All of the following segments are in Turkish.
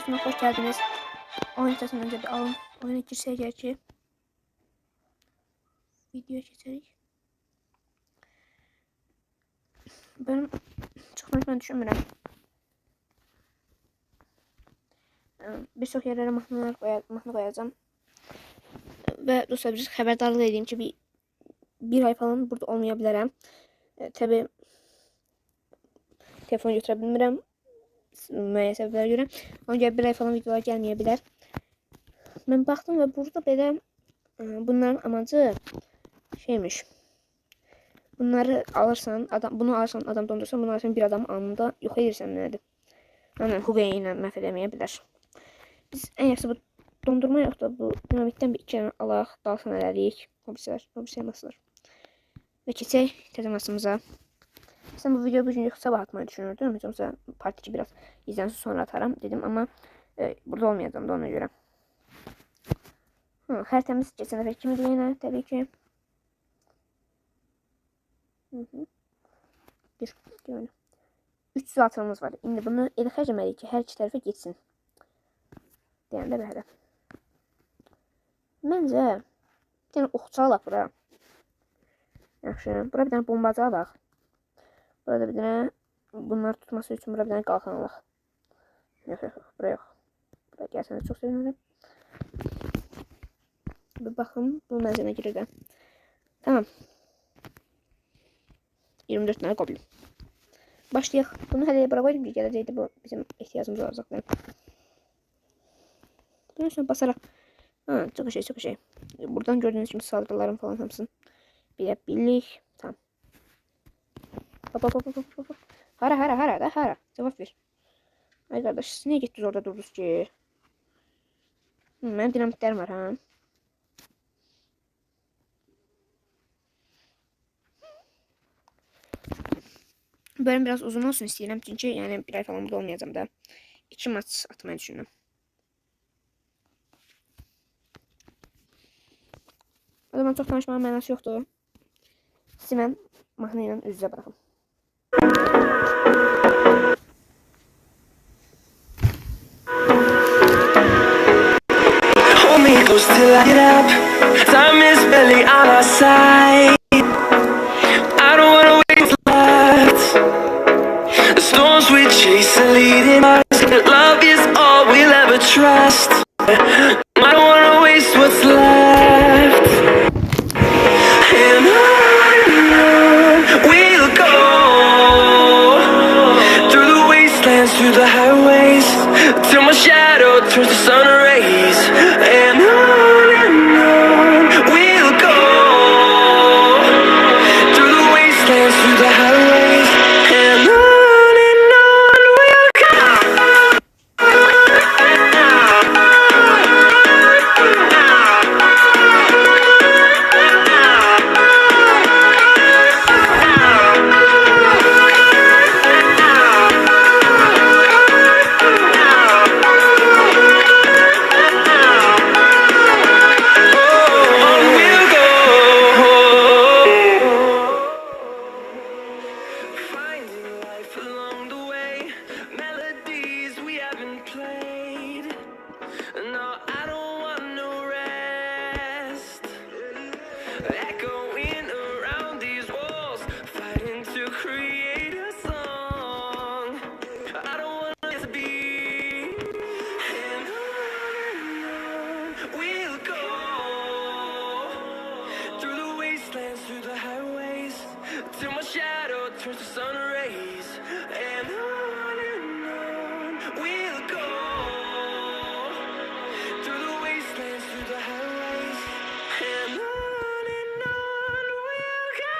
videosuna hoş geldiniz. Oyun sesinden önce bir alın. Oyuna girsək gerçi. Videoya geçerik. Benim çıkmış ben düşünmürəm. Bir çox yerlərə mahnı koyacağım. Ve dostlar bir xəbərdarlıq edeyim ki bir ay falan burada olmaya bilərəm. Tabi telefon götürə bilmirəm. Müəyyən səbəblərə görə. Ona görə bir ay falan videolar gəlməyə bilər. Ben baktım ve burada belə bunların amacı şeymiş. Bunları alırsan, bunu alırsan, adam dondursan, bunu alırsan bir adam anında yox edirsən nədir? Yəni Huawei ilə məhv eləməyə bilər. Biz ən yaxşı bu dondurma yox da bu dinamitdən bir iki dənə alaq, dalsan ələliyik. Obislər masılar. Və keçək təzəmasımıza. Sen bu videoyu bugün sabah atmayı düşünürdüm. Yoksa part 2 biraz izlensin sonra atarım dedim ama burada olmayacağım da ona göre. Haritamiz geçen sefer kimdi yine tabii ki. Bir böyle. 300 atımız var. Şimdi bunu elə xərcəməliyik ki, hər iki tərəfə geçsin. Deyəndə belə. Məncə bir dənə oxçu alaq bura. Yaxşı. Bura bir dənə bombacı alaq. Burada bir dənə bunlar tutması üçün bura bir dənə qalxan alaq. Yox, bura yox. Bura gəlsəniz çox sevinirəm. Bir baxın, bu mənzələ girir də. Tamam. 24 tane goblin. Başlayaq. Bunu hələ bura qoydum ki, gələcəkdə bu bizim ehtiyacımız olacaq. Bunun üstüne basaraq. Çok şey. Buradan gördüğünüz gibi saldırıların falan hamısını bildik. Tamam. Hop. Hara. Cevap ver. Ay kardeş, siz niye gittiniz orada durdunuz ki? Benim dinamitlerim var ha. Bölüm biraz uzun olsun istedim çünkü yani bir ay falan burada olmayacağım da. 2 maç atmayı düşündüm. O zaman çok konuşmanın mənası yoktu. Sizi mən mahnı ilə üz-üzə bırakım. Hold me close till I get up. Time is barely on our side. I don't wanna wait left. The storms we chase are leading us. Love is all we'll ever trust. I don't wanna waste what's left. And on we'll go. Through the wastelands, through the highways, till my shadow turns to sun rays. And on we'll go. Through the wastelands, through the highways, and on we'll go. Finding life along the way, melodies we haven't played. No, I don't want no rest. Echoing around these walls, fighting to create a song. I don't want it to be. And on we'll go. Through the wastelands, through the highways, till my shadow turns to sun rays. And on we'll go. Through the wastelands, through the highways, and on we'll go.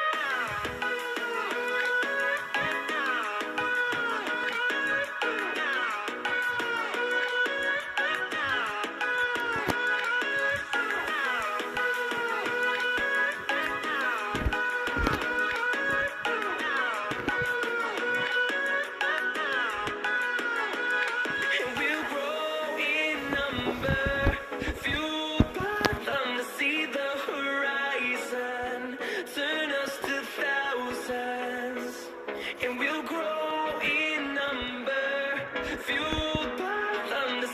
And we'll grow in number, fueled by them to see the horizon, turn us to thousands. And we'll grow in number, fueled by them to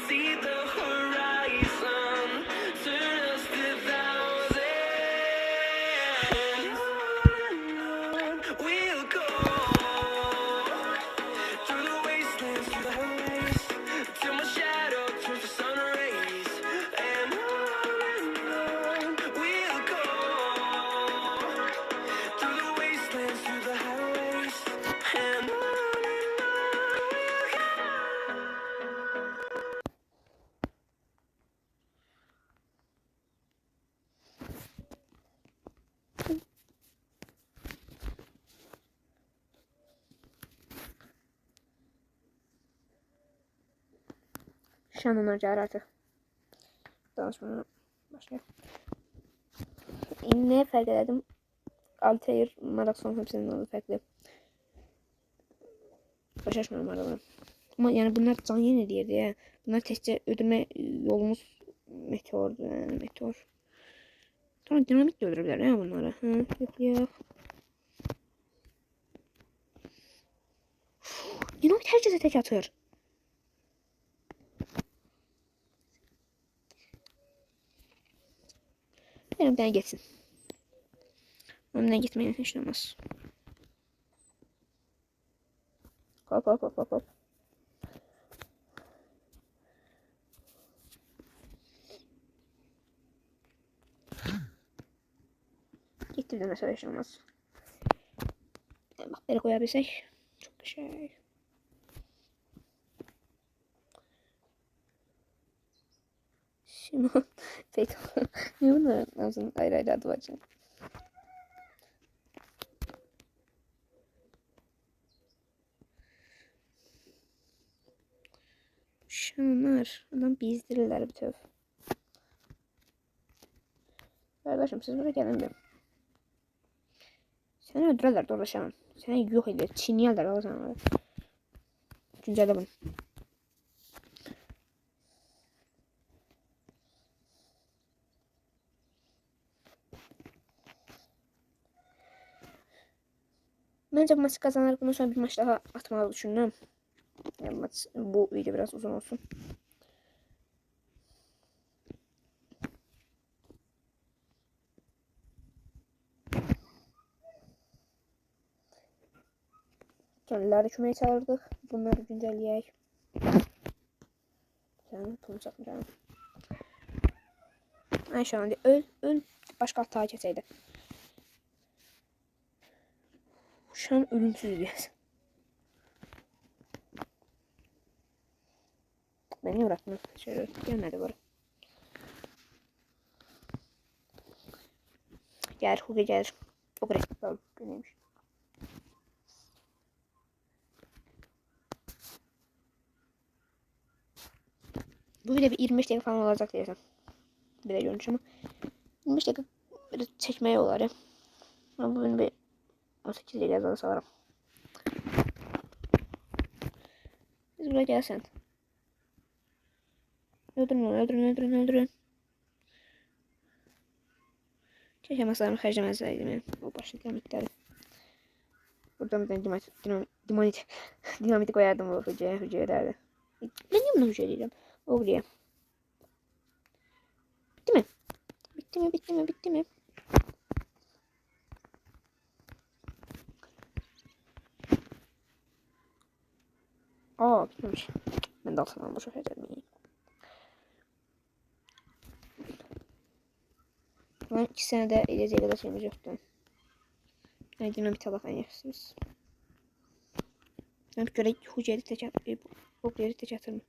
Şanın öcer artık. Danışmaya başlayalım. Ne fark edelim? Altair, Marathon hepsinin adı farklı. Başlaşmıyorum aralarım. Ama yani bunlar can yeni diye ya. Bunlar testçe öldürme yolumuz meteordu yani meteor. Sonra dinamit de öldürebilir ya bunları. Hı, yok. Dinamit herkese tek atıyor. Önümden geçsin. Önümden gitmeyin hiç olmaz. Hop. Gitti de mesela hiç olmaz. Bak böyle koyabilsek. Çok şey. Şimdi peki. Ne bunlar? Nasıl ayrı adı var canım. Şunlar. Adam bizdirirler bir töv. Kardeşim siz buraya gelin bir. Seni öldürürler dolaşamam. Seni yok eder. Çiğniyorlar o zaman. Güncelle bunu. Bence bu maçı kazanarak bundan sonra bir maç daha atmayı düşünüyorum. Yani maç, bu video biraz uzun olsun. Kendileri kümeye çağırdık. Bunları güncelleyek. Sen bunu satmayacağım. Ay şu anda öl başka hata keseydi. Şu an ölümsüzüz. Beni uğratma. Şöyle gelmedi bari. Gel Hugo gel. O kadar. Tamam. Neymiş? Bu video bir 25 dakika falan olacak diyelim. Bir de görünüş ama 25 dakika böyle çekmeye yollar ya. Ama bu benim bir 18 dakika yazarı sanırım. Biz buraya gelsen. Öldürün. Keşke masalarımı harcamazsaydım yani. O başlıkla miktarı. Buradan bir tane dinamiti koyardım o hücreye derdi. Ben niye bunu hücre diyeceğim? O buraya. Bitti mi? Aa bitmemiş. Ben de altından boşa vereceğim. Ben 2 senede iyice kadar şeyimiz yoktu. Yani dinamit alafan yapsınız. Ben bir göre hücreli tek atırım.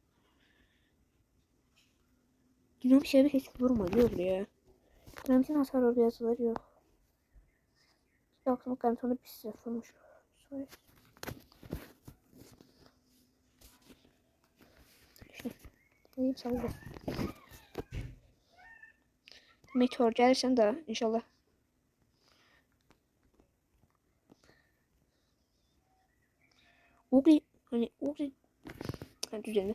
Dinamit şöyle hiç vurmuyor ya. Dinamitin hasar orada yazılar yok. Yoksa bakalım sonra bir size vurmuş. İyi sağ Meteor gelirsen de inşallah. Ogre düzenli.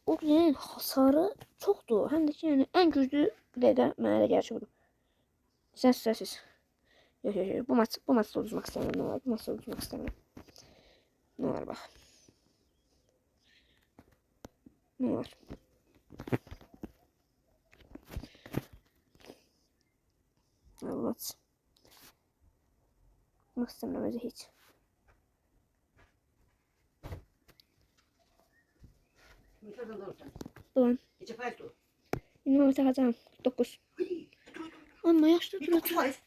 Ogre'nin hasarı çoktu. Hem de ki yani en güçlü de mənə də gerçi budur. Sessiz. Yok. Bu maçı uzmak istemiyorum. Ne var? Bu maçı uzmak istemiyorum. Ne var bak. Ne var? Evet. Uzmak istemiyorum öyle hiç. Ulan. Benim takacağım. 49. Ama yaşlı duruyor. 9 faiz.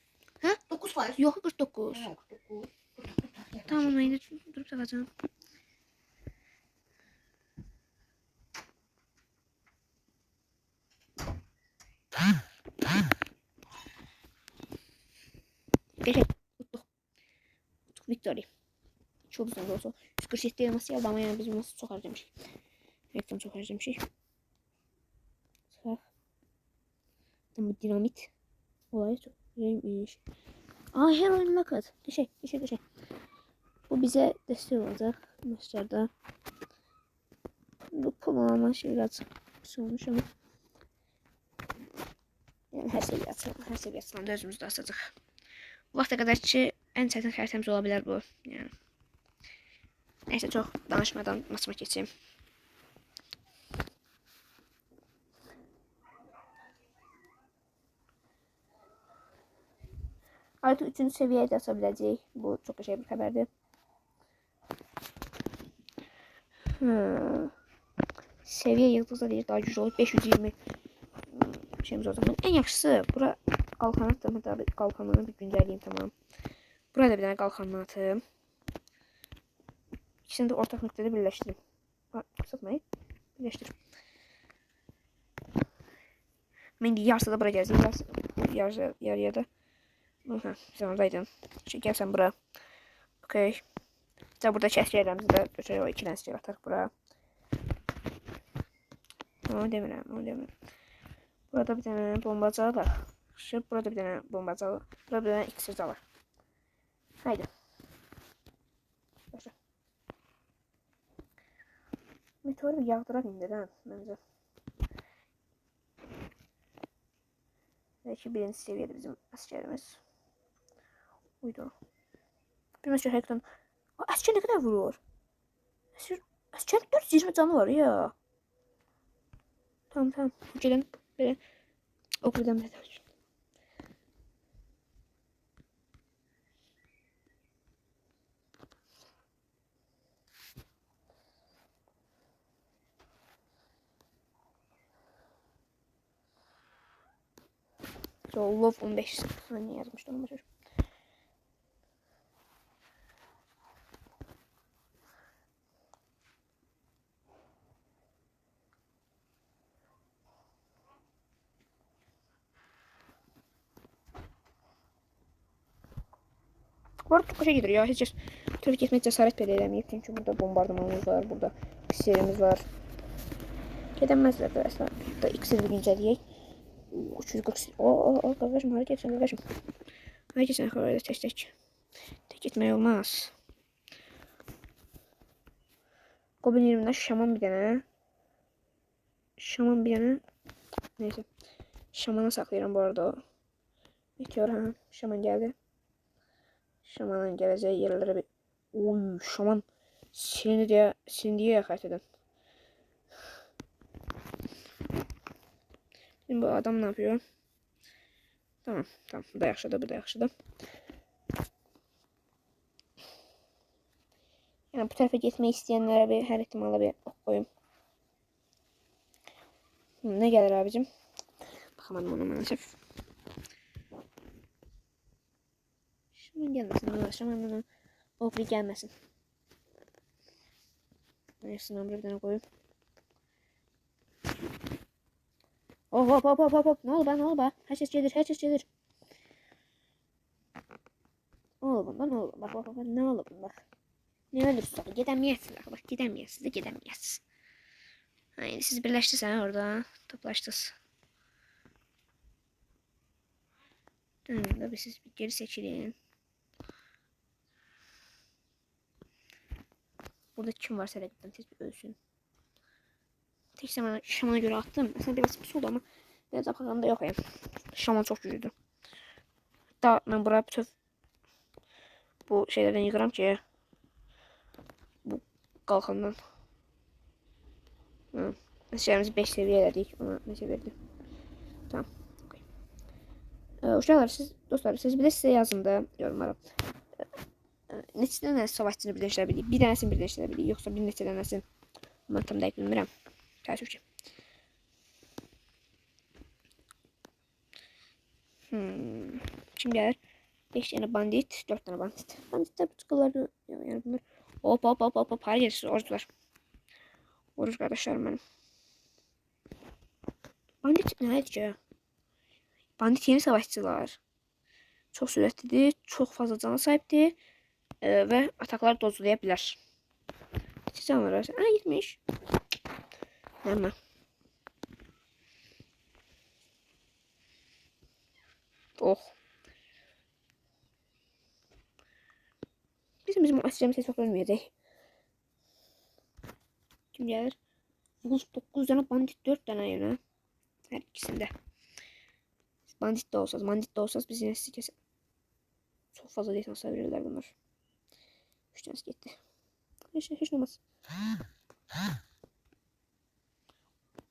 Ha? 9 faiz. Yok 49. Ha, 49. Tamam ben de durup takacağım. Geçelim. Tuttuk. Victory. Çok güzel oldu. 147 elması geldi ama yani bizim nasıl çok harcamış. Reklam çok harcamış. Bu dinamit olayı çok iyiymiş. Aa, heroin lakat. Şey. Bu bize destek olacak maçlarda. Bu kullanılma şey biraz olmuş ama. Yani her seviyesinden de özümüzde asacaq. Bu vaxta qədər ki, ən çətin xəritəmiz ola bilər bu. Yəni. Neyse, çox danışmadan maçıma keçeyim. Artıq 3-cü səviyyəyə də aça biləcəyik. Bu çox qəşəng bir xəbərdir. Səviyyə yıldızda deyir, daha güclü olur. 520 şeyimiz o zaman. En yaxşısı bura qalxanı atım. Tabii qalxanını bir güncelleyeyim, tamam. Burada bir tane qalxanını atım. İkisini de ortak nöqtədə birləşdirim. Satmayın. Birləşdirim. Mən yarısı da bura gələcək. Yarıya da. Aha, sen oradaydın. Gel sen bura. Okey. İşte burada chest yerlerimizi de götürüyor. O iki lensçi atarıq bura. Onu demirəm. Burada bir tane bombacağı var. Burada bir tane bombacağı var. Burada bir tane iksircağı var. Haydi. Başla. Meteoru bir yağdıra bindiren bence. Belki birinci seviyede bizim askerimiz. Uydu. Bir mesela Hekton. Asker ne kadar vurur? Asker 420 canı var ya. Tamam. Gelin. Böyle. Okuldan bir tane. So, Love 15 saniye yazmıştım ama çocuk. Bu arada çok hoşa gidiyor ya. Hiç trafik etmeye cesaret bile edemeyip. Çünkü burada bombardımanımız var. Burada iksirimiz var. Gedemezler arkadaşlar. Burada iksir bir güncelleyek. 340. Kardeşim hareket etsin kardeşim. Hareket etsin orada tek. Tek gitmeye olmaz. Goblin 20'den şaman bir tane. Neyse. Şamanı saklayacağım bu arada o. Bitiyor ha. Şaman geldi. Şamanın geleceği yerlere bir... Oy, şaman silindi ya haritadan. Şimdi bu adam ne yapıyor? Tamam. Bu da yaxşıdır. Yani bu tarafa gitmeyi isteyenlere bir her ihtimala bir ok koyayım. Ne gelir abicim? Bakamadım ona maalesef. Şaman gelmesin. Şaman okli gelmesin. Neyse, bir tane koyayım. Hop. Ne oldu be? Her ses gelir. Oğlum bak. Ne oldu bak. Ne ölürsün? Gidemeyəsiniz. Hayır, siz birləşdiniz ha orada. Toplaşdınız. Tabii siz bir geri seçilin. Burada kim varsa eləkdən tez bir ölsün. Tek şamana göre attım. Aslında biraz pis oldu ama biraz apağında yok yani. Şaman çok güçlüydü. Hatta ben buraya bütün bu şeylerden yıkıram ki bu kalkandan. Şeylerimizi 5 seviye elədik. Ona neçə verdi? Tamam. Okay. Uşaqlar, dostlar, siz bir de size yazın da yorumlara. Neçə dənə savaşçını birləşdirə bilik? Bir dənəsini birləşdirə bilik, yoxsa bir neçə dənəsini? Mən tam dəqiq bilmirəm. Təəssüf ki. Kim gəlir? 5 tane bandit, 4 tane bandit. Banditler bu çıkıları yani bunlar. Hop. Her yersiz ordular. Oruç kardeşlerim benim. Bandit neydi ki? Bandit yeni savaşçılar. Çok süratlidir, çok fazla cana sahiptir ve atakları dozlayabilir. İki canlar var. Gitmiş. Hemen. Oh. Bizim o əsrəmiz çox ölməyəcək. Kim gəlir? 9 tane bandit, 4 tane yana. Her ikisinde. Bandit de olsanız biz yine sizi kesin. Çok fazla değil hasar verirler bunlar. 3 tanesi gitti. Hiç olmaz.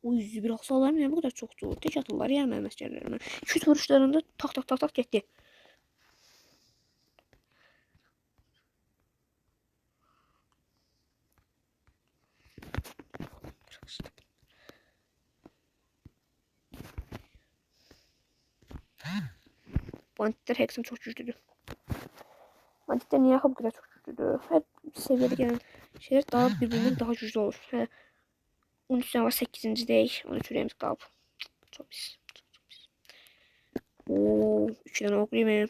O 101 hasarlar mı ya, bu kadar çoktu. Tek atırlar ya mənim əsgərlərimə. 2 vuruşlarında tak getdi. Banditler Hex'im çok güçlüdür. Banditler niye bu kadar çok güçlüdür? Her seviyede gelen şeyler daha birbirinden daha güçlü olur. He. 13 tane var, 8. değil. 13 ürəyimiz qalıb. Çok pis. Çok pis. Oo, 3 tane ok yemeyim.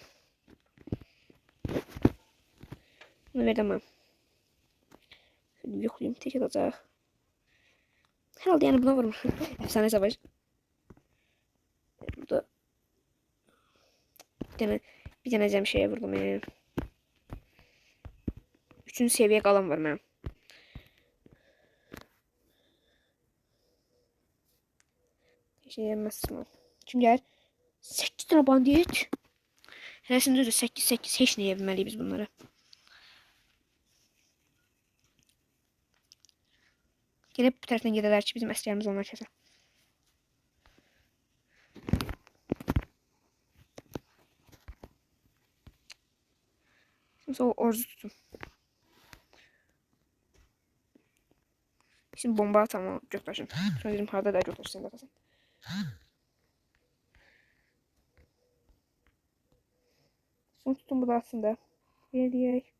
Bunu veremem. Şöyle yoklayayım. Tek atacak. Herhalde yani buna vurmuş. Efsane savaş. Burada bir deneyeceğim şeye vurdum yani. 3. seviye kalan var benim. Şey yemezsin. Kim gəlir? 8 tane bandit. Hərəsində də 8 heç nə yeyə bilməliyik biz bunları. Gəlib bu tərəfdən gedələr ki, bizim əsgərimiz onlar kəsə. Şimdi o orzu tutun. Şimdi bomba atalım, götürsün. Sonra bizim harda da götürsün zaten. Şimdi tutun bu da aslında. Diyerek.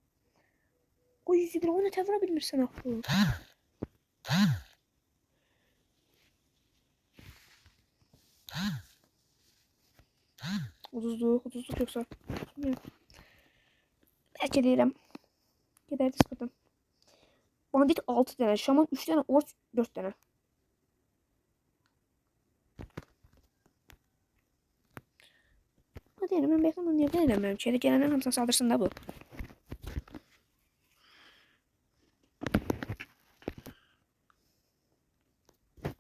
O 101 onu tevra bilmirsən axı. Ucuzluq yoksa. Bəlkə deyirəm. Gedərdik buradan. Bandit 6 tane, şaman 3 tane, orç 4 tane. Hadi yani ben beklemem, niye beğenemiyorum. Şeyde gelenlerin hamsına saldırsın da bu.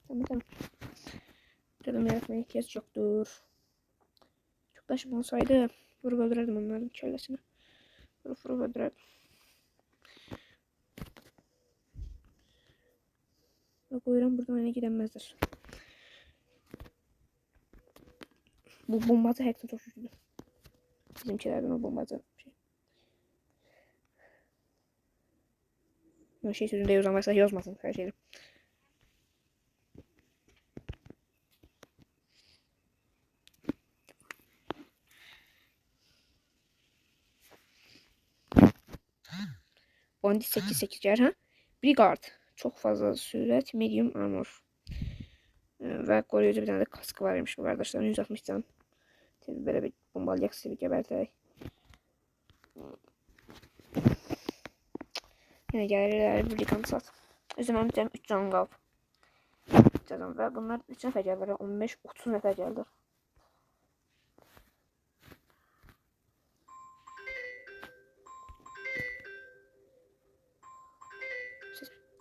Tamam. Dedim yaratmaya ihtiyaç yoktur. Çok taşım olsaydı vurup öldürürdüm onların kellesini. Vurup öldürürdüm. Buyurun buradan öne gidemezdir. Bu bombacı Hex'in çok güçlü. Bizimkilerden o bombacı şey. O şey sözünde yazan varsa yazmasın her şeyi. Bandit 8 yer ha. Brigard. Çok fazla sürat. Medium armor. Ve koruyucu bir tane de kaskı varmış bu kardeşlerin. 160 can. Tabii böyle bir bombalayacak sizi bir geberterek. Yine gelirler bir kan sat. O zaman benim 3 canım kaldı. Canım ve bunlar 3 nefer geldiler. 15-30 nefer geldi.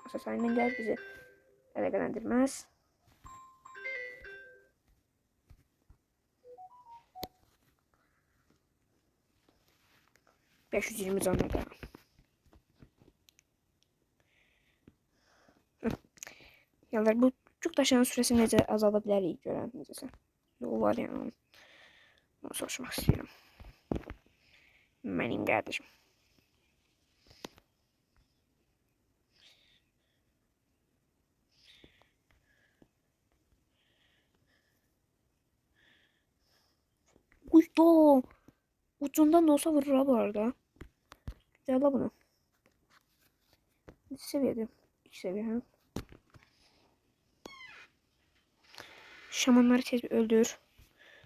Asas aynen gel bizi elegelendirmez. $520 canlı da. Yalnız bu çok taşıyan süresi necə azalda bilərik görən necəsə. Yolu var yani. Onu soruşmaq istəyirəm. Mənim qardaşım. Uydu. Ucundan da olsa vurur bu arada. Güzel la bunu. Ne seviyede? 2 seviye ha. Şamanları tez bir öldür.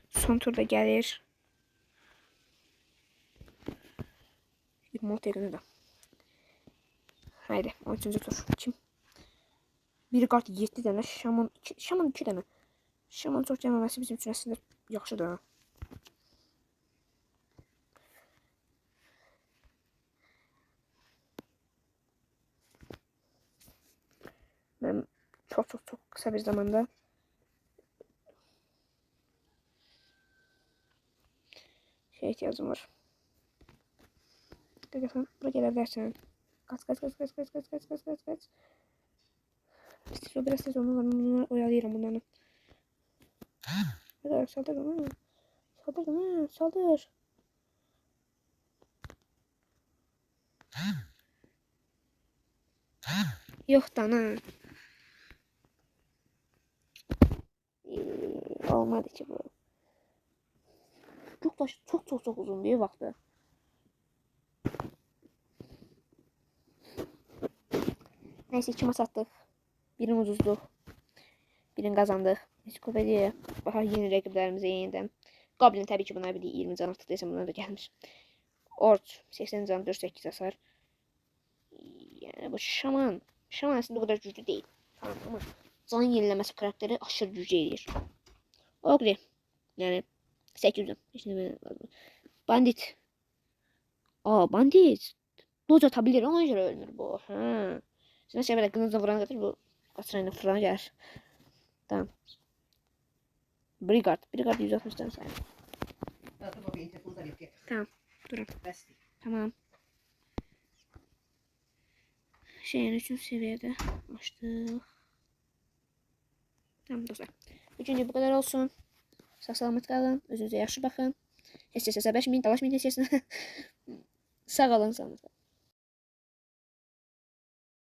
Son turda gəlir. 26 yakını da. Haydi 13. tur. Kim? Bir kart 7 tane. Şaman 2 tane. Şaman çok gəlməməsi bizim üçün əslində yaxşıdır. Ben çok kısa bir zamanda şey ihtiyacım var. Gel buraya gelebilirsin. Kaç. Biraz sezonu var. Bunları oyalayırım bunları. Ne kadar saldır ama. Saldır. Yok dana. Olmadı ki bu. Çok uzun bir vaxtı. Neyse iki maç attık. Birini ucuzdu. Birini kazandık. Ensiklopediya. Daha yeni rəqiblərimizə yenidən. Goblin təbii ki buna bir 20 can atdı desəm buna da gəlmiş. Ort 80 can 4-8 hasar. Yani bu şaman. Şaman aslında o kadar güçlü değil. Tamam ama can yeniləməsi karakteri aşırı güclü edir. Ogre. Yani 800 can. Şimdi bandit. Bandit. Doz atabilir ona göre ölmür bu. Ha. Şimdi şey böyle kınızla vuran kadar bu kasrayla fırına gelir. Tamam. Brigard 160 tane sayın. Tamam. Durun. Tamam. Şeyin 3. seviyede açtık. Tamam dostlar. Üçüncü bu kadar olsun. Sağ salamat qalın. Özünüzə yaxşı baxın. Heç səsə 5000 dalaşmayın heç kəsinə. Sağ olun, salamat qalın.